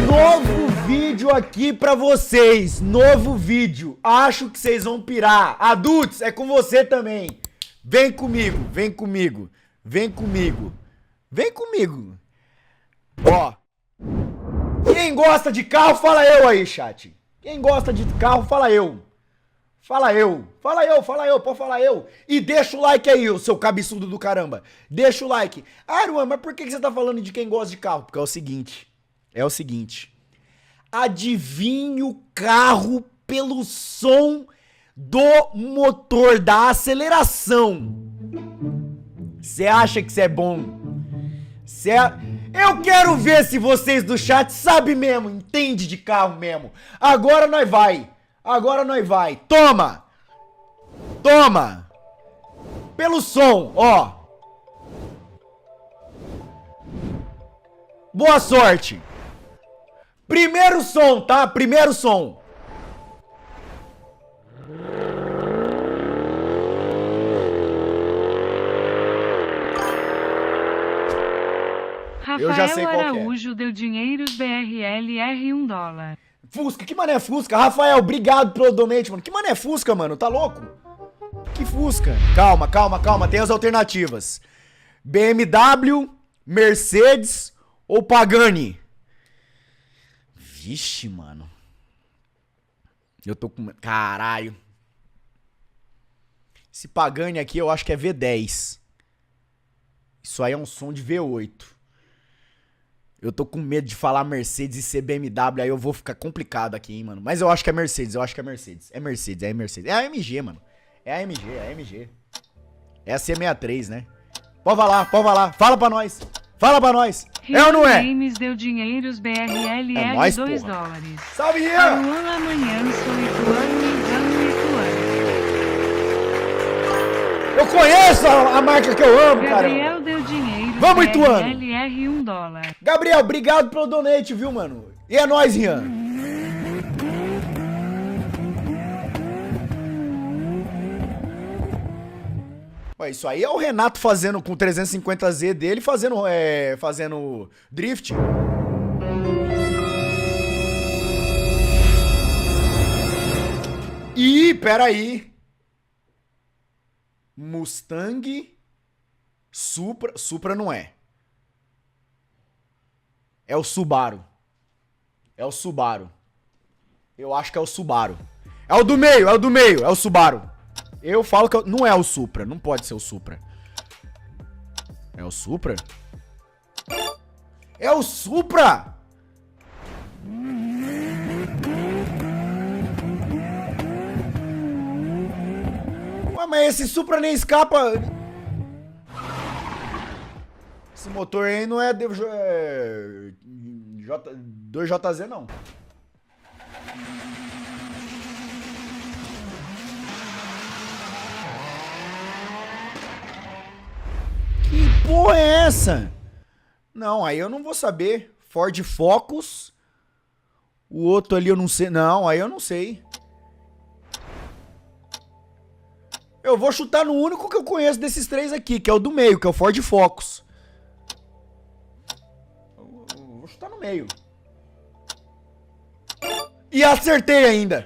Novo vídeo aqui pra vocês. Novo vídeo. Acho que vocês vão pirar. Adultos, é com você também. Vem comigo, vem comigo. Vem comigo. Vem comigo. Ó. Quem gosta de carro, fala eu aí, chat. Quem gosta de carro, fala eu. Fala eu. Fala eu, fala eu, pode falar eu. E deixa o like aí, ô seu cabeçudo do caramba. Deixa o like. Ah, Aruan, mas por que você tá falando de quem gosta de carro? Porque é o seguinte. Adivinhe o carro pelo som do motor, da aceleração. Você acha que isso é bom? Eu quero ver se vocês do chat sabem mesmo, entende de carro mesmo. Agora nós vai. Toma. Toma. Pelo som, ó. Boa sorte. Primeiro som, tá? Primeiro som. Eu já sei qual que é. Araújo deu dinheiros BRLR $1. Fusca, que mané Fusca? Rafael, obrigado pelo donate, mano. Que mané Fusca, mano? Tá louco? Que Fusca? Calma, tem as alternativas. BMW, Mercedes ou Pagani? Vixe, mano. Eu tô com... Caralho. Esse Pagani aqui eu acho que é V10. Isso aí é um som de V8. Eu tô com medo de falar Mercedes e ser BMW, aí eu vou ficar complicado aqui, hein, mano. Mas eu acho que é Mercedes, É Mercedes. É a AMG, mano. É a AMG. É a C63, né? Pode falar. Fala pra nós. É ou não é? Games deu dinheiros BRLR É nóis, $2. Salve, Rian! Aruan amanhã sou Ituano e amo Ituano. Eu conheço a marca que eu amo, cara. Gabriel deu dinheiro. Vamos, Ituano. BRLR $1. Gabriel, obrigado pelo donate, viu, mano? E é nóis, Rian. Ué, isso aí é o Renato fazendo com o 350Z dele, fazendo drift. Ih, peraí. Mustang... Supra não é. É o Subaru. Eu acho que é o Subaru. É o do meio, é o Subaru. Eu falo que não é o Supra, não pode ser o Supra. É o Supra? É o Supra! Ué, mas esse Supra nem escapa... Esse motor aí não é 2JZ, não. Que porra é essa? Não, aí eu não vou saber. Ford Focus. O outro ali eu não sei. Não, aí eu não sei. Eu vou chutar no único que eu conheço desses três aqui, que é o do meio, que é o Ford Focus. Vou chutar no meio. E acertei ainda.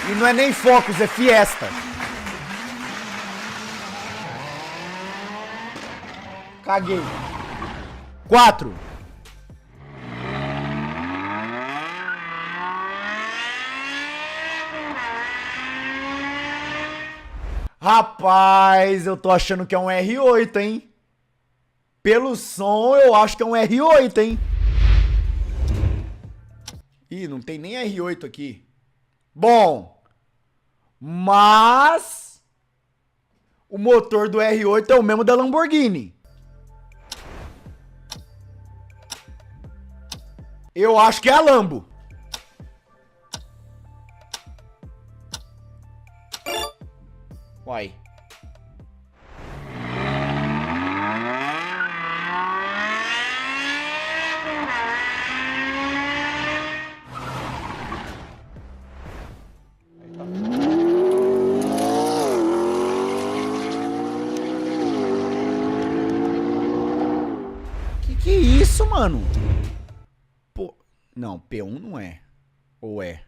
E não é nem Focus, é Fiesta. Caguei. 4. Rapaz, eu tô achando que é um R8, hein? Pelo som, eu acho que é um R8, hein? Ih, não tem nem R8 aqui. Bom, mas o motor do R8 é o mesmo da Lamborghini. Eu acho que é a Lambo. Uai. mano. Pô, não, P1 não é. Ou é?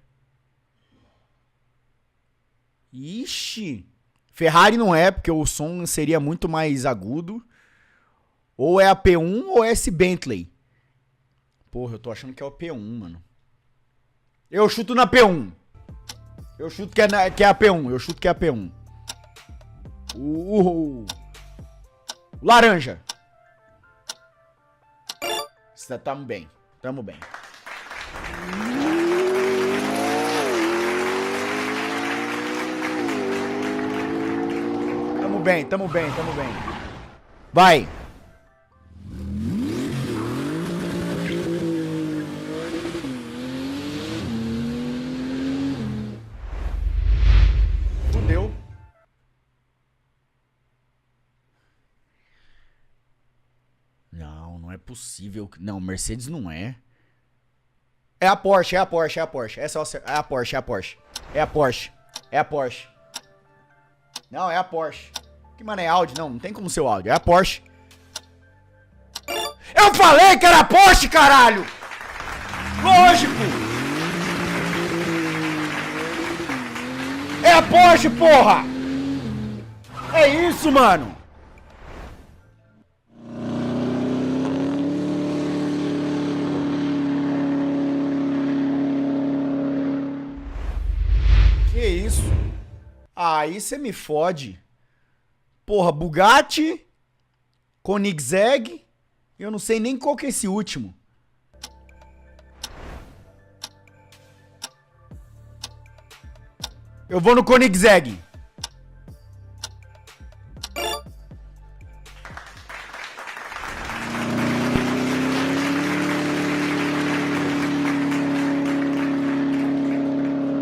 Ixi. Ferrari não é, porque o som seria muito mais agudo. Ou é a P1 ou é esse Bentley. Porra, eu tô achando que é o P1, mano. Eu chuto na P1. Eu chuto que é a P1. Eu chuto que é a P1. Laranja. Tamo bem. Tamo bem. Tamo bem, tamo bem, tamo bem. Vai. Fudeu. Não, não é possível. Não, Mercedes não é. É a Porsche, é a Porsche, é a Porsche. Essa é a Porsche, é a Porsche. É a Porsche. É a Porsche. Não, é a Porsche. Que mano, é Audi? Não, não tem como ser o Audi. É a Porsche. Eu falei que era a Porsche, caralho! Lógico! É a Porsche, porra! É isso, mano! Que isso? Aí você me fode. Porra, Bugatti, Koenigsegg, eu não sei nem qual que é esse último. Eu vou no Koenigsegg.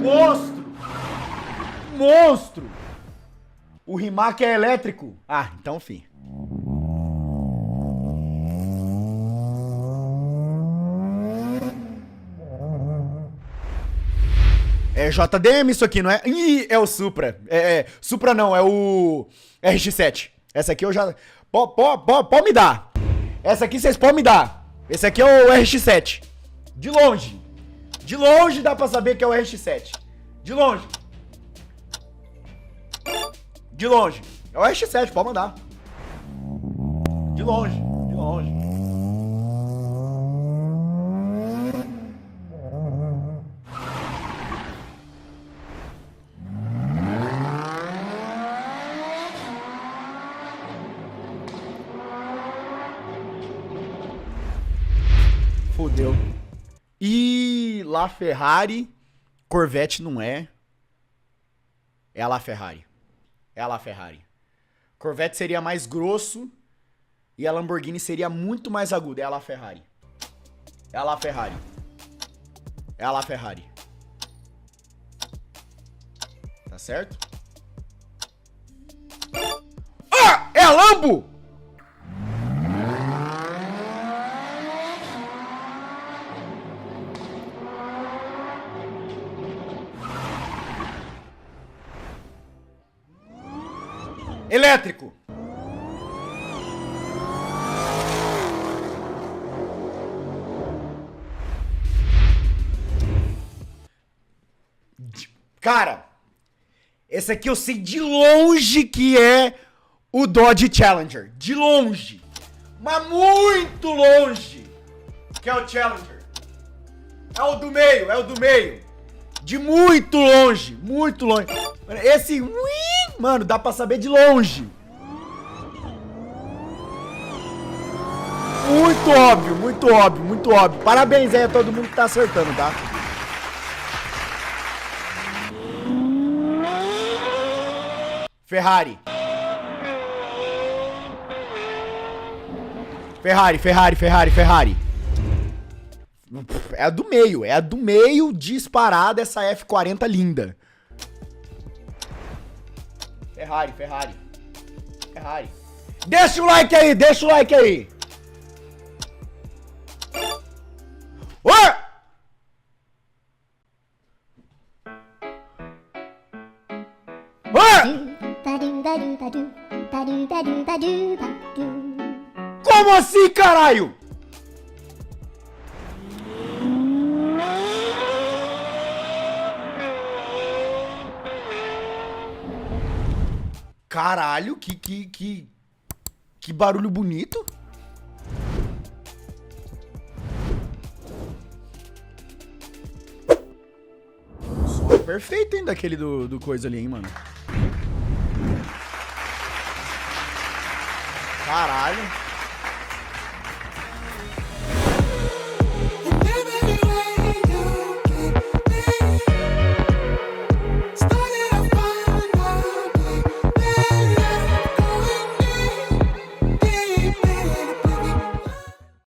Monstro! Monstro! O Rimac é elétrico? Ah, então, fi. É JDM isso aqui, não é? Ih, é o Supra. Supra não, é o RX-7. Essa aqui eu já... Pode me dar. Essa aqui vocês podem me dar. Esse aqui é o RX-7. De longe. De longe dá pra saber que é o RX-7. De longe. De longe. É o RX-7, pode mandar. De longe. De longe. Fudeu. E La Ferrari, Corvette não é. É a La Ferrari. É a La Ferrari. Corvette seria mais grosso e a Lamborghini seria muito mais aguda. É a La Ferrari. É a La Ferrari. É a La Ferrari. Tá certo? Ah! É a Lambo! Elétrico. Cara, esse aqui eu sei de longe que é o Dodge Challenger. De longe. Mas muito longe. Que é o Challenger. É o do meio, é o do meio. De muito longe, muito longe. Esse, mano, dá pra saber de longe. Muito óbvio, muito óbvio, muito óbvio. Parabéns aí a todo mundo que tá acertando, tá? Ferrari. Ferrari. É a do meio disparada essa F40 linda. Ferrari. Deixa o like aí. Oi! Como assim, caralho? Caralho, que barulho bonito. O som é perfeito, hein, daquele do coisa ali, hein, mano. Caralho.